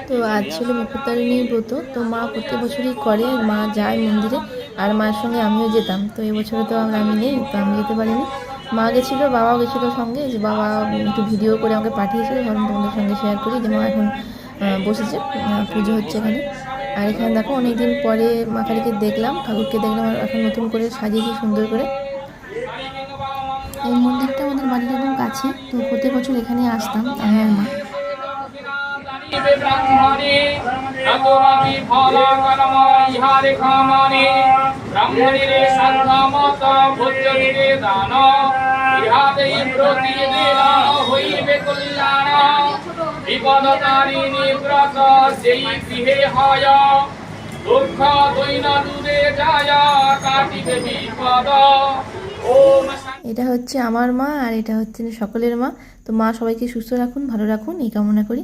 তো আজ ছিল মুকুটতারিণী ব্রত। তো মা প্রত্যেক বছরই করে, মা যায় মন্দিরে, আর মায়ের সঙ্গে আমিও যেতাম। তো এবছরে তো আমি নেই, তো আমি যেতে পারিনি। মা গেছিলো, বাবাও গেছিলো সঙ্গে, যে বাবা একটু ভিডিও করে আমাকে পাঠিয়েছিল, ভাবলাম তোমাদের সঙ্গে শেয়ার করি যে মা এখন বসেছে, পুজো হচ্ছে এখানে। আর এখানে দেখো অনেকদিন পরে মা কালীকে দেখলাম, ঠাকুরকে দেখলাম, আর এখন নতুন করে সাজিয়েছি সুন্দর করে। এই মন্দিরটা আমাদের বাড়ির একদম কাছে, তো প্রত্যেক বছর এখানে আসতাম আমি আর মা। বিপদতারিণী ব্রত সেই গৃহে হয়, দুঃখ দৈন দূরে যায়, কাটিবে বিপদ। এটা হচ্ছে আমার মা, আর এটা হচ্ছে সকলের মা। তো মা সবাইকে সুস্থ রাখুন, ভালো রাখুন, এই কামনা করি।